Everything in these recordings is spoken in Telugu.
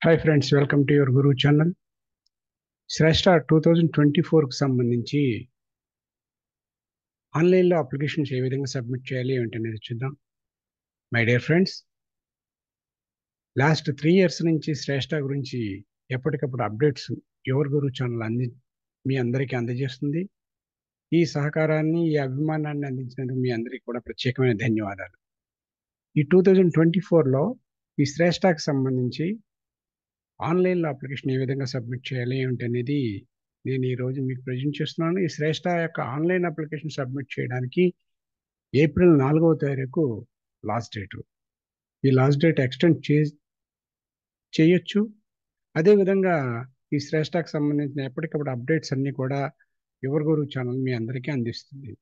Hi friends, welcome to your Guru channel. Shreshta 2024కు సంబంధించి ఆన్లైన్లో అప్లికేషన్స్ ఏ విధంగా సబ్మిట్ చేయాలి ఏంటనేది చూద్దాం. My dear friends, last 3 years నుంచి శ్రేష్ట గురించి ఎప్పటికప్పుడు అప్డేట్స్ యువర్ గురు ఛానల్ మీ అందరికీ అందజేస్తుంది. ఈ సహకారాన్ని, ఈ అభిమానాన్ని అందించినందుకు మీ అందరికీ కూడా ప్రత్యేకమైన ధన్యవాదాలు. ఈ 2024లో ఈ శ్రేష్టకు సంబంధించి ఆన్లైన్లో అప్లికేషన్ ఏ విధంగా సబ్మిట్ చేయాలి ఏంటనేది నేను ఈరోజు మీకు ప్రజెంట్ చేస్తున్నాను. ఈ శ్రేష్ట యొక్క ఆన్లైన్ అప్లికేషన్ సబ్మిట్ చేయడానికి ఏప్రిల్ 4వ తారీఖు లాస్ట్ డేట్. ఈ లాస్ట్ డేట్ ఎక్స్టెండ్ చేయొచ్చు. అదేవిధంగా ఈ శ్రేష్టకు సంబంధించిన ఎప్పటికప్పుడు అప్డేట్స్ అన్నీ కూడా యువర్ గురు ఛానల్ మీ అందరికీ అందిస్తుంది.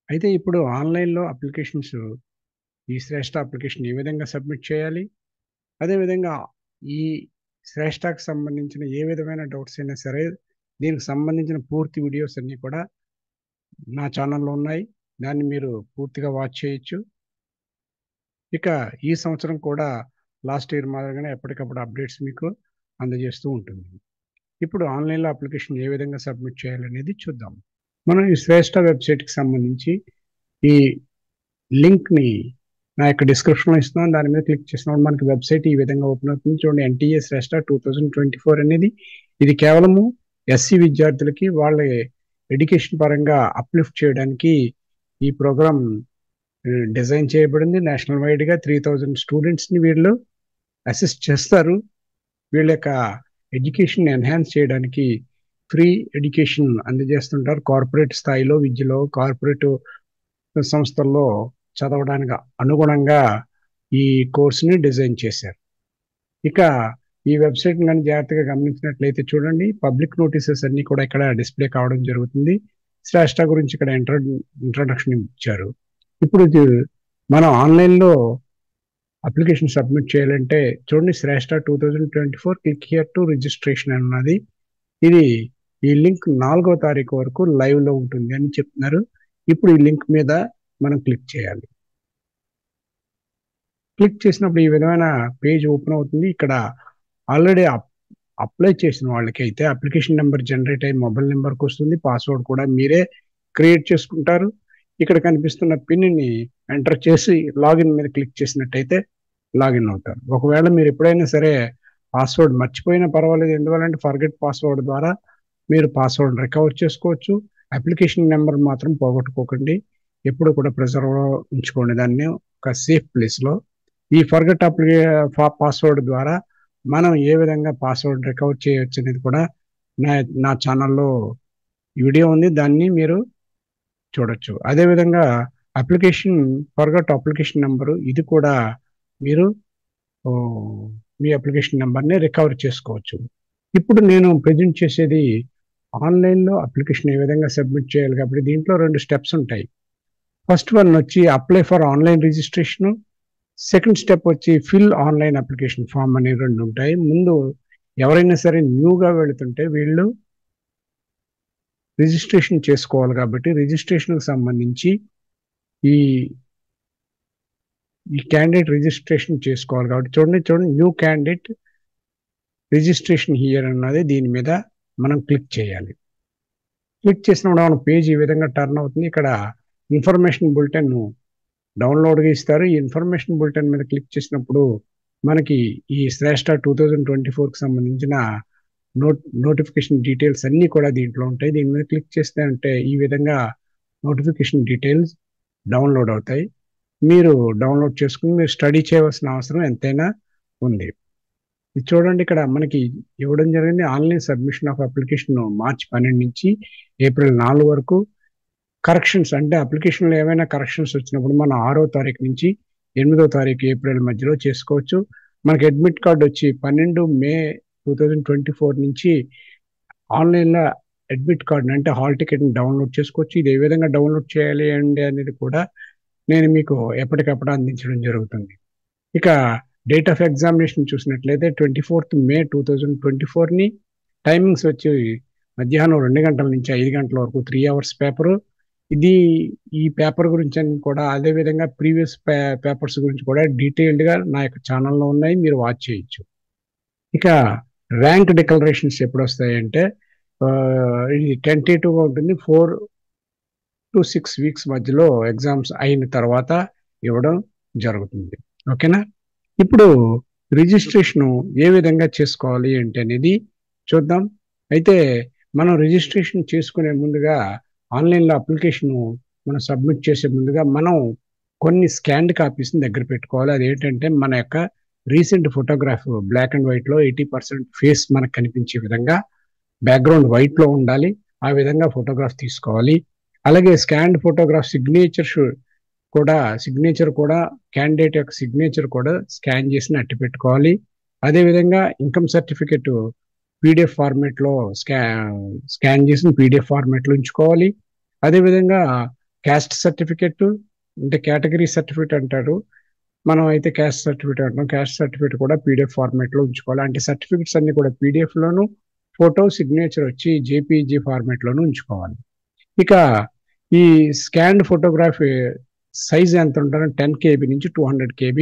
అయితే ఇప్పుడు ఆన్లైన్లో అప్లికేషన్స్, ఈ శ్రేష్ట అప్లికేషన్ ఏ విధంగా సబ్మిట్ చేయాలి, అదేవిధంగా ఈ శ్రేష్టకు సంబంధించిన ఏ విధమైన డౌట్స్ అయినా సరే దీనికి సంబంధించిన పూర్తి వీడియోస్ అన్నీ కూడా నా ఛానల్లో ఉన్నాయి. దాన్ని మీరు పూర్తిగా వాచ్ చేయొచ్చు. ఇక ఈ సంవత్సరం కూడా లాస్ట్ ఇయర్ మాదిరిగానే ఎప్పటికప్పుడు అప్డేట్స్ మీకు అందజేస్తూ ఉంటుంది. ఇప్పుడు ఆన్లైన్లో అప్లికేషన్ ఏ విధంగా సబ్మిట్ చేయాలనేది చూద్దాం. మనం ఈ శ్రేష్ట వెబ్సైట్కి సంబంధించి ఈ లింక్ని నా యొక్క డిస్క్రిప్షన్లో ఇస్తున్నాను. దాని మీద క్లిక్ చేసినప్పుడు మనకి వెబ్సైట్ ఈ విధంగా ఓపెన్ అవుతుంది. చూడండి, ఎన్టీఏ శ్రేష్ట 2024 అనేది ఇది కేవలము ఎస్సీ విద్యార్థులకి వాళ్ళ ఎడ్యుకేషన్ పరంగా అప్లిఫ్ట్ చేయడానికి ఈ ప్రోగ్రామ్ డిజైన్ చేయబడింది. నేషనల్ వైడ్గా 3000 స్టూడెంట్స్ని వీళ్ళు అసిస్ట్ చేస్తారు. వీళ్ళ యొక్క ఎడ్యుకేషన్ ఎన్హాన్స్ చేయడానికి ఫ్రీ ఎడ్యుకేషన్ అందజేస్తుంటారు. కార్పొరేట్ స్థాయిలో విద్యలో, కార్పొరేట్ సంస్థల్లో చదవడానికి అనుగుణంగా ఈ కోర్సుని డిజైన్ చేశారు. ఇక ఈ వెబ్సైట్ కానీ జాగ్రత్తగా గమనించినట్లయితే చూడండి, పబ్లిక్ నోటీసెస్ అన్ని కూడా ఇక్కడ డిస్ప్లే కావడం జరుగుతుంది. శ్రేష్ట గురించి ఇక్కడ ఇంట్రడక్షన్ ఇచ్చారు. ఇప్పుడు మనం ఆన్లైన్లో అప్లికేషన్ సబ్మిట్ చేయాలంటే చూడండి, శ్రేష్ట 2024 క్లిక్ హియర్ టు రిజిస్ట్రేషన్ అన్నది ఇది ఈ లింక్ 4వ తారీఖు వరకు లైవ్లో ఉంటుంది అని చెప్తున్నారు. ఇప్పుడు ఈ లింక్ మీద మనం క్లిక్ చేయాలి. క్లిక్ చేసినప్పుడు ఈ విధమైన పేజ్ ఓపెన్ అవుతుంది. ఇక్కడ ఆల్రెడీ అప్లై చేసిన వాళ్ళకి అయితే అప్లికేషన్ నెంబర్ జనరేట్ అయ్యి మొబైల్ నెంబర్కి వస్తుంది. పాస్వర్డ్ కూడా మీరే క్రియేట్ చేసుకుంటారు. ఇక్కడ కనిపిస్తున్న పిన్ని ఎంటర్ చేసి లాగిన్ మీద క్లిక్ చేసినట్టయితే లాగిన్ అవుతారు. ఒకవేళ మీరు ఎప్పుడైనా సరే పాస్వర్డ్ మర్చిపోయినా పర్వాలేదు, ఎందువల్లంటే ఫర్గెట్ పాస్వర్డ్ ద్వారా మీరు పాస్వర్డ్ రికవర్ చేసుకోవచ్చు. అప్లికేషన్ నెంబర్ మాత్రం పోగొట్టుకోకండి. ఎప్పుడు కూడా ప్రిజర్వ్ ఉంచుకోండి దాన్ని ఒక సేఫ్ ప్లేస్లో. ఈ ఫర్గెట్ పాస్వర్డ్ ద్వారా మనం ఏ విధంగా పాస్వర్డ్ రికవర్ చేయవచ్చు అనేది కూడా నా ఛానల్లో వీడియో ఉంది, దాన్ని మీరు చూడొచ్చు. అదేవిధంగా ఫర్గెట్ అప్లికేషన్ నెంబరు, ఇది కూడా మీరు మీ అప్లికేషన్ నెంబర్ని రికవర్ చేసుకోవచ్చు. ఇప్పుడు నేను ప్రజెంట్ చేసేది ఆన్లైన్లో అప్లికేషన్ ఏ విధంగా సబ్మిట్ చేయాలి కాబట్టి దీంట్లో 2 స్టెప్స్ ఉంటాయి. ఫస్ట్ వన్ వచ్చి apply for online registration, second step వచ్చి ఫిల్ ఆన్లైన్ అప్లికేషన్ ఫామ్ అని 2 ఉంటాయి. ముందు ఎవరైనా సరే న్యూగా వెళుతుంటే వీళ్ళు రిజిస్ట్రేషన్ చేసుకోవాలి కాబట్టి రిజిస్ట్రేషన్కి సంబంధించి ఈ క్యాండిడేట్ రిజిస్ట్రేషన్ చేసుకోవాలి కాబట్టి చూడండి న్యూ క్యాండిడేట్ రిజిస్ట్రేషన్ హియర్ అన్నది దీని మీద మనం క్లిక్ చేయాలి. క్లిక్ చేసినప్పుడు మన పేజ్ ఈ విధంగా టర్న్ అవుతుంది. ఇక్కడ ఇన్ఫర్మేషన్ బులెటిన్ డౌన్లోడ్గా ఇస్తారు. ఈ ఇన్ఫర్మేషన్ బులెటిన్ మీద క్లిక్ చేసినప్పుడు మనకి ఈ శ్రేష్ట 2024కి సంబంధించిన నోటిఫికేషన్ డీటెయిల్స్ అన్నీ కూడా దీంట్లో ఉంటాయి. దీని మీద క్లిక్ చేస్తే అంటే ఈ విధంగా నోటిఫికేషన్ డీటెయిల్స్ డౌన్లోడ్ అవుతాయి. మీరు డౌన్లోడ్ చేసుకుని మీరు స్టడీ చేయవలసిన అవసరం ఎంతైనా ఉంది. ఇది చూడండి, ఇక్కడ మనకి ఇవ్వడం జరిగింది. ఆన్లైన్ సబ్మిషన్ ఆఫ్ అప్లికేషన్ మార్చి 12 నుంచి ఏప్రిల్ 4 వరకు. కరెక్షన్స్ అంటే అప్లికేషన్లో ఏమైనా కరెక్షన్స్ వచ్చినప్పుడు మనం 6వ తారీఖు నుంచి 8వ తారీఖు ఏప్రిల్ మధ్యలో చేసుకోవచ్చు. మనకి అడ్మిట్ కార్డు వచ్చి 12 మే 2024 నుంచి ఆన్లైన్లో అడ్మిట్ కార్డుని అంటే హాల్ టికెట్ని డౌన్లోడ్ చేసుకోవచ్చు. ఇది ఏ విధంగా డౌన్లోడ్ చేయాలి అనేది కూడా నేను మీకు ఎప్పటికప్పుడు అందించడం జరుగుతుంది. ఇక డేట్ ఆఫ్ ఎగ్జామినేషన్ చూసినట్లయితే 24th మే 2024ని. టైమింగ్స్ వచ్చి మధ్యాహ్నం 2 గంటల నుంచి 5 గంటల వరకు 3 hours పేపరు. ఈ పేపర్ గురించి అని కూడా అదేవిధంగా ప్రీవియస్ పేపర్స్ గురించి కూడా డీటెయిల్డ్గా నా యొక్క ఛానల్లో ఉన్నాయి, మీరు వాచ్ చేయొచ్చు. ఇక ర్యాంక్ డిక్లరేషన్స్ ఎప్పుడు వస్తాయంటే ఇది టెంటేటివ్గా ఉంటుంది. 4 to 6 వీక్స్ మధ్యలో ఎగ్జామ్స్ అయిన తర్వాత ఇవ్వడం జరుగుతుంది. ఓకేనా? ఇప్పుడు రిజిస్ట్రేషన్ ఏ విధంగా చేసుకోవాలి అంటే అనేది చూద్దాం. అయితే మనం రిజిస్ట్రేషన్ చేసుకునే ముందుగా ఆన్లైన్లో అప్లికేషన్ మనం సబ్మిట్ చేసే ముందుగా మనం కొన్ని స్కాన్డ్ కాపీస్ని దగ్గర పెట్టుకోవాలి. అదేంటంటే మన యొక్క రీసెంట్ ఫోటోగ్రాఫ్ బ్లాక్ అండ్ వైట్లో 80% ఫేస్ మనకు కనిపించే విధంగా బ్యాక్గ్రౌండ్ వైట్లో ఉండాలి. ఆ విధంగా ఫోటోగ్రాఫ్ తీసుకోవాలి. అలాగే స్కాన్డ్ ఫోటోగ్రాఫ్ సిగ్నేచర్ కూడా క్యాండిడేట్ యొక్క సిగ్నేచర్ కూడా స్కాన్ చేసి అట్టి పెట్టుకోవాలి. అదేవిధంగా ఇన్కమ్ సర్టిఫికెట్ పీడిఎఫ్ ఫార్మేట్లో స్కాన్ చేసిన పీడిఎఫ్ ఫార్మేట్లో ఉంచుకోవాలి. అదేవిధంగా క్యాస్ట్ సర్టిఫికెట్ అంటే కేటగిరీ సర్టిఫికెట్ అంటారు, మనం అయితే క్యాస్ట్ సర్టిఫికేట్ అంటాం. క్యాస్ట్ సర్టిఫికేట్ కూడా పీడిఎఫ్ ఫార్మేట్లో ఉంచుకోవాలి. అంటే సర్టిఫికెట్స్ అన్ని కూడా పీడిఎఫ్లోను, ఫోటో సిగ్నేచర్ వచ్చి జేపీజీ ఫార్మేట్లోను ఉంచుకోవాలి. ఇక ఈ స్కాన్డ్ ఫోటోగ్రఫీ సైజ్ ఎంత ఉంటుందంటే 10 KB నుంచి 200 KB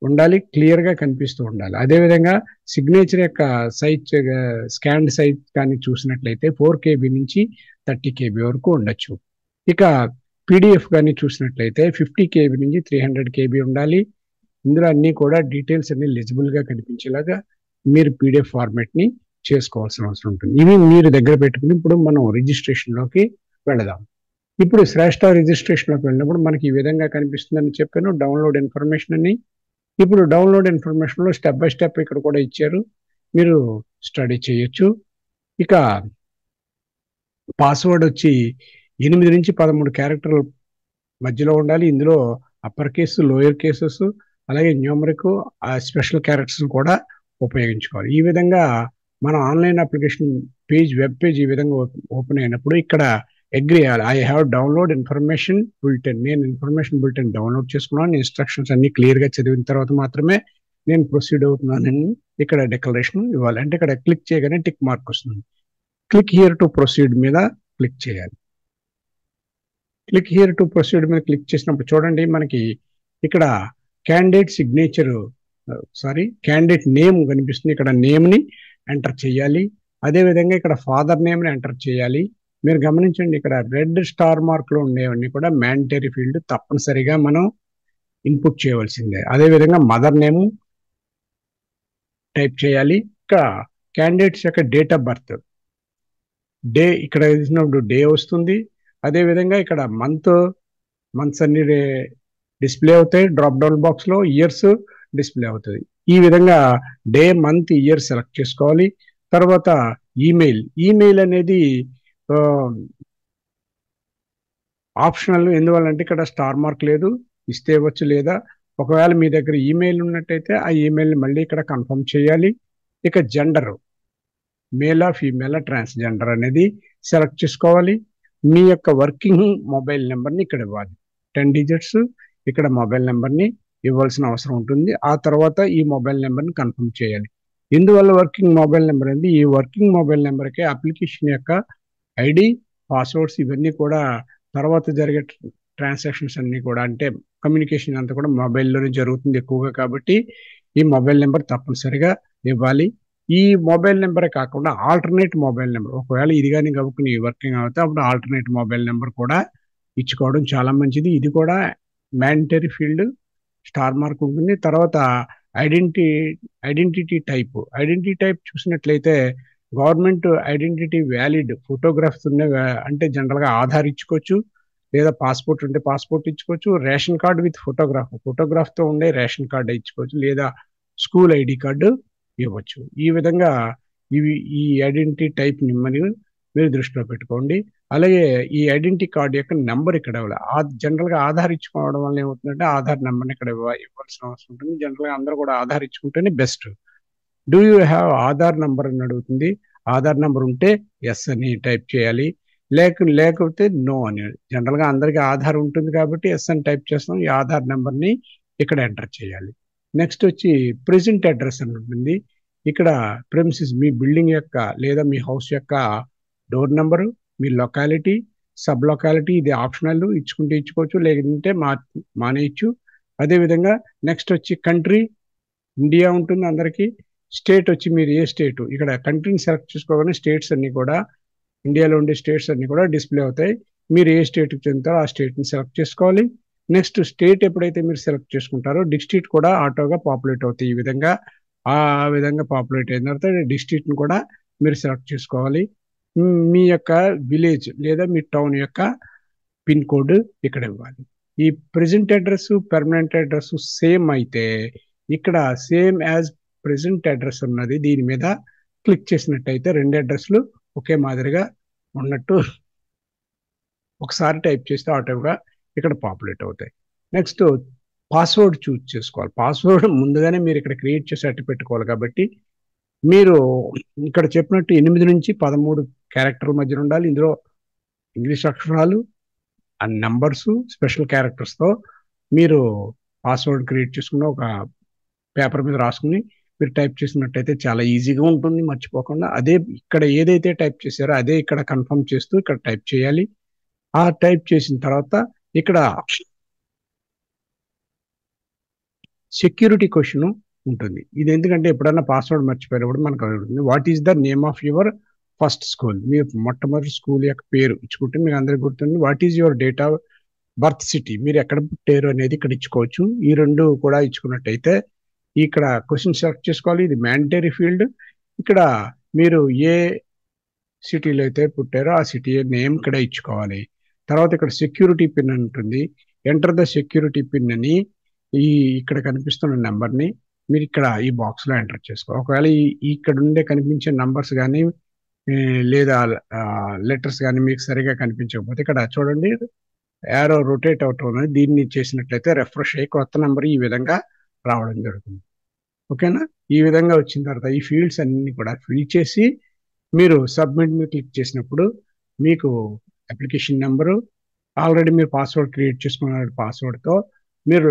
ఉండాలి, క్లియర్గా కనిపిస్తూ ఉండాలి. అదేవిధంగా సిగ్నేచర్ యొక్క సైజ్ స్కాన్డ్ సైజ్ కానీ చూసినట్లయితే 4 KB నుంచి 30 KB వరకు ఉండొచ్చు. ఇక పీడిఎఫ్ కానీ చూసినట్లయితే 50 KB నుంచి 300 KB ఉండాలి. ఇందులో అన్నీ కూడా డీటెయిల్స్ అన్ని లెజిబుల్గా కనిపించేలాగా మీరు పీడిఎఫ్ ఫార్మేట్ని చేసుకోవాల్సిన అవసరం ఉంటుంది. ఇవి మీరు దగ్గర పెట్టుకుని ఇప్పుడు మనం రిజిస్ట్రేషన్లోకి వెళదాం. ఇప్పుడు శ్రేష్ఠ రిజిస్ట్రేషన్లోకి వెళ్ళినప్పుడు మనకి ఈ విధంగా కనిపిస్తుందని చెప్పాను, డౌన్లోడ్ ఇన్ఫర్మేషన్ అని. ఇప్పుడు డౌన్లోడ్ ఇన్ఫర్మేషన్లో స్టెప్ బై స్టెప్ ఇక్కడ కూడా ఇచ్చారు, మీరు స్టడీ చేయొచ్చు. ఇక పాస్వర్డ్ వచ్చి 8 నుంచి 13 క్యారెక్టర్ల మధ్యలో ఉండాలి. ఇందులో అప్పర్ కేసు, లోయర్ కేసెస్, అలాగే న్యూమరిక్, స్పెషల్ క్యారెక్టర్స్ కూడా ఉపయోగించుకోవాలి. ఈ విధంగా మన ఆన్లైన్ అప్లికేషన్ వెబ్ పేజ్ ఈ విధంగా ఓపెన్ అయినప్పుడు ఇక్కడ అగ్రీ అవ్వాలి. I have download information bulletin. నేను ఇన్ఫర్మేషన్ బులెటిన్ డౌన్లోడ్ చేసుకున్నాను, ఇన్స్ట్రక్షన్స్ అన్ని క్లియర్గా చదివిన తర్వాత మాత్రమే నేను ప్రొసీడ్ అవుతున్నానని ఇక్కడ డిక్లరేషన్ ఇవ్వాలి. అంటే ఇక్కడ క్లిక్ చేయగానే టిక్ మార్క్ వస్తుంది. క్లిక్ హియర్ టు ప్రొసీడ్ మీద క్లిక్ చేయాలి. క్లిక్ హియర్ టు ప్రొసీడ్ మీద క్లిక్ చేసినప్పుడు చూడండి మనకి ఇక్కడ క్యాండిడేట్ నేమ్ కనిపిస్తుంది. ఇక్కడ నేమ్ని ఎంటర్ చేయాలి. అదేవిధంగా ఇక్కడ ఫాదర్ నేమ్ని ఎంటర్ చేయాలి. మీరు గమనించండి, ఇక్కడ రెడ్ స్టార్ మార్క్లో ఉండేవన్నీ కూడా మ్యాండేటరీ ఫీల్డ్, తప్పనిసరిగా మనం ఇన్పుట్ చేయవలసిందే. అదేవిధంగా మదర్ నేమ్ టైప్ చేయాలి. ఇక క్యాండిడేట్స్ యొక్క డేట్ ఆఫ్ బర్త్, డే ఇక్కడ ఇచ్చినప్పుడు డే వస్తుంది. అదేవిధంగా ఇక్కడ మంత్స్ అన్ని డిస్ప్లే అవుతాయి. డ్రాప్ డౌన్ బాక్స్లో ఇయర్స్ డిస్ప్లే అవుతుంది. ఈ విధంగా డే, మంత్, ఇయర్ సెలెక్ట్ చేసుకోవాలి. తర్వాత ఈమెయిల్ అనేది ఆప్షనల్. ఎందువల్లంటే ఇక్కడ స్టార్ మార్క్ లేదు, ఇస్తే ఇవ్వచ్చు, లేదా ఒకవేళ మీ దగ్గర ఈమెయిల్ ఉన్నట్టయితే ఆ ఈమెయిల్ని మళ్ళీ ఇక్కడ కన్ఫర్మ్ చేయాలి. ఇక జెండర్, మేలా, ఫీమేలా, ట్రాన్స్జెండర్ అనేది సెలెక్ట్ చేసుకోవాలి. మీ యొక్క వర్కింగ్ మొబైల్ నెంబర్ని ఇక్కడ ఇవ్వాలి. 10 digits ఇక్కడ మొబైల్ నెంబర్ని ఇవ్వాల్సిన అవసరం ఉంటుంది. ఆ తర్వాత ఈ మొబైల్ నెంబర్ని కన్ఫర్మ్ చేయాలి. ఇందువల్ల వర్కింగ్ మొబైల్ నెంబర్ అనేది ఈ వర్కింగ్ మొబైల్ నెంబర్కి అప్లికేషన్ యొక్క ఐడి, పాస్వర్డ్స్ ఇవన్నీ కూడా తర్వాత జరిగే ట్రాన్సాక్షన్స్ అన్నీ కూడా, అంటే కమ్యూనికేషన్ అంతా కూడా మొబైల్లోనే జరుగుతుంది ఎక్కువగా, కాబట్టి ఈ మొబైల్ నెంబర్ తప్పనిసరిగా ఇవ్వాలి. ఈ మొబైల్ నెంబరే కాకుండా ఆల్టర్నేట్ మొబైల్ నెంబర్, ఒకవేళ ఇది కానీ గబుకుని వర్కింగ్ అవుతే అప్పుడు ఆల్టర్నేట్ మొబైల్ నెంబర్ కూడా ఇచ్చుకోవడం చాలా మంచిది. ఇది కూడా మ్యాండేటరీ ఫీల్డ్, స్టార్ మార్క్ ఉంటుంది. తర్వాత ఐడెంటిటీ టైప్ చూసినట్లయితే గవర్నమెంట్ ఐడెంటిటీ వ్యాలిడ్ ఫోటోగ్రాఫ్స్ ఉన్నాయి. అంటే జనరల్గా ఆధార్ ఇచ్చుకోవచ్చు, లేదా పాస్పోర్ట్ ఉంటే పాస్పోర్ట్ ఇచ్చుకోవచ్చు, రేషన్ కార్డు విత్ ఫోటోగ్రాఫ్తో ఉండే రేషన్ కార్డు ఇచ్చుకోవచ్చు, లేదా స్కూల్ ఐడి కార్డు ఇవ్వచ్చు. ఈ విధంగా ఈ ఐడెంటిటీ టైప్ మీరు దృష్టిలో పెట్టుకోండి. అలాగే ఈ ఐడెంటిటీ కార్డు యొక్క నెంబర్ ఇక్కడ ఇవ్వాలి. జనరల్గా ఆధార్ ఇచ్చుకోవడం వల్ల ఏమవుతుందంటే ఆధార్ నెంబర్ని ఇక్కడ ఇవ్వాల్సిన అవసరం ఉంటుంది. జనరల్గా అందరూ కూడా ఆధార్ ఇచ్చుకుంటేనే best. Do you have Aadhaar number అని అడుగుతుంది. ఆధార్ నెంబర్ ఉంటే ఎస్ అని టైప్ చేయాలి, లేకపోతే నో అని. జనరల్గా అందరికీ ఆధార్ ఉంటుంది కాబట్టి ఎస్ అని టైప్ చేస్తాం. ఈ ఆధార్ నెంబర్ని ఇక్కడ ఎంటర్ చేయాలి. నెక్స్ట్ వచ్చి ప్రెజెంట్ అడ్రస్ అని ఉంటుంది. ఇక్కడ ప్రెమిసెస్ మీ బిల్డింగ్ యొక్క లేదా మీ హౌస్ యొక్క డోర్ నెంబరు, మీ లొకాలిటీ, సబ్ లొకాలిటీ, ఇది ఆప్షనల్, ఇచ్చుకుంటే ఇచ్చుకోవచ్చు, లేదంటే మానేయచ్చు. అదేవిధంగా నెక్స్ట్ వచ్చి కంట్రీ, ఇండియా ఉంటుంది అందరికీ. స్టేట్ వచ్చి మీరు ఏ స్టేట్, ఇక్కడ కంట్రీని సెలెక్ట్ చేసుకోగానే స్టేట్స్ అన్ని కూడా, ఇండియాలో ఉండే స్టేట్స్ అన్ని కూడా డిస్ప్లే అవుతాయి. మీరు ఏ స్టేట్కి చెందుతారో ఆ స్టేట్ని సెలెక్ట్ చేసుకోవాలి. నెక్స్ట్ స్టేట్ ఎప్పుడైతే మీరు సెలెక్ట్ చేసుకుంటారో డిస్ట్రిక్ట్ కూడా ఆటోగా పాపులేట్ అవుతాయి. ఈ విధంగా ఆ విధంగా పాపులేట్ అయిన తర్వాత డిస్ట్రిక్ట్ని కూడా మీరు సెలెక్ట్ చేసుకోవాలి. మీ యొక్క విలేజ్ లేదా మీ టౌన్ యొక్క పిన్ కోడ్ ఇక్కడ ఇవ్వాలి. ఈ present address permanent address same అయితే ఇక్కడ సేమ్ యాజ్ ప్రెజెంట్ అడ్రస్ ఉన్నది దీని మీద క్లిక్ చేసినట్టయితే రెండు అడ్రస్లు ఒకే మాదిరిగా ఉన్నట్టు ఒకసారి టైప్ చేస్తే ఆటోగా ఇక్కడ పాపులేట్ అవుతాయి. నెక్స్ట్ పాస్వర్డ్ చూజ్ చేసుకోవాలి. పాస్వర్డ్ ముందుగానే మీరు ఇక్కడ క్రియేట్ చేసి అట్టి పెట్టుకోవాలి. కాబట్టి మీరు ఇక్కడ చెప్పినట్టు 8 నుంచి 13 క్యారెక్టర్ల మధ్య ఉండాలి. ఇందులో ఇంగ్లీష్ అక్షరాలు అండ్ నంబర్స్ స్పెషల్ క్యారెక్టర్స్తో మీరు పాస్వర్డ్ క్రియేట్ చేసుకున్న ఒక పేపర్ మీద రాసుకుని మీరు టైప్ చేసినట్టయితే చాలా ఈజీగా ఉంటుంది, మర్చిపోకుండా. అదే ఇక్కడ ఏదైతే టైప్ చేశారో అదే ఇక్కడ కన్ఫర్మ్ చేస్తూ ఇక్కడ టైప్ చేయాలి. ఆ టైప్ చేసిన తర్వాత ఇక్కడ సెక్యూరిటీ క్వశ్చన్ ఉంటుంది. ఇది ఎందుకంటే ఎప్పుడన్నా పాస్వర్డ్ మర్చిపోయినప్పుడు మనకు అడుగుతుంది, what is the name of your first school. మీరు మొట్టమొదటి స్కూల్ యొక్క పేరు ఇచ్చుకుంటే మీకు అందరికి గుర్తుంది. What is your date of birth city, మీరు ఎక్కడ పుట్టారు అనేది ఇక్కడ ఇచ్చుకోవచ్చు. ఈ రెండు కూడా ఇచ్చుకున్నట్టయితే ఇక్కడ క్వశ్చన్ సెలెక్ట్ చేసుకోవాలి. ఇది మ్యాండేటరీ ఫీల్డ్. ఇక్కడ మీరు ఏ సిటీలో అయితే పుట్టారో ఆ సిటీ నేమ్ ఇక్కడ ఇచ్చుకోవాలి. తర్వాత ఇక్కడ సెక్యూరిటీ పిన్ అని ఉంటుంది. ఎంటర్ ద సెక్యూరిటీ పిన్ అని ఇక్కడ కనిపిస్తున్న నెంబర్ని మీరు ఇక్కడ ఈ బాక్స్లో ఎంటర్ చేసుకోవాలి. ఒకవేళ ఇక్కడ ఉండే కనిపించే నంబర్స్ కానీ లేదా లెటర్స్ కానీ మీకు సరిగా కనిపించకపోతే ఇక్కడ చూడండి యారో రొటేట్ అవుతుంది. దీన్ని చేసినట్లయితే రిఫ్రెష్ అయ్యి కొత్త నెంబర్ ఈ విధంగా రావడం జరుగుతుంది. ఓకేనా? ఈ విధంగా వచ్చిన తర్వాత ఈ ఫీల్డ్స్ అన్ని కూడా ఫిల్ చేసి మీరు సబ్మిట్ మీద క్లిక్ చేసినప్పుడు మీకు అప్లికేషన్ నెంబరు, ఆల్రెడీ మీరు పాస్వర్డ్ క్రియేట్ చేసుకున్న పాస్వర్డ్తో మీరు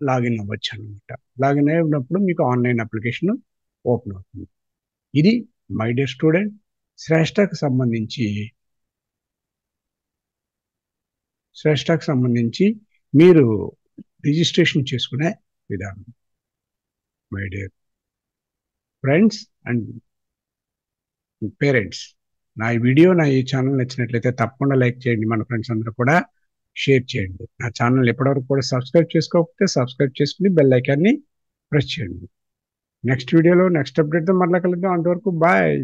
లాగిన్ అవ్వచ్చు అనమాట. లాగిన్ అయినప్పుడు మీకు ఆన్లైన్ అప్లికేషన్ ఓపెన్ అవుతుంది. ఇది మై డియర్ స్టూడెంట్ శ్రేష్ఠకు సంబంధించి మీరు రిజిస్ట్రేషన్ చేసుకునే విధానం. My dear friends and parents, నా ఈ ఛానల్ నచ్చినట్లయితే తప్పకుండా లైక్ చేయండి. మన ఫ్రెండ్స్ అందరూ కూడా షేర్ చేయండి. నా ఛానల్ ఎప్పటివరకు కూడా సబ్స్క్రైబ్ చేసుకోకపోతే సబ్స్క్రైబ్ చేసుకుని బెల్ ఐకాన్ని ప్రెస్ చేయండి. నెక్స్ట్ వీడియోలో నెక్స్ట్ అప్డేట్తో మళ్ళీ కలుద్దాం. అంతవరకు బాయ్.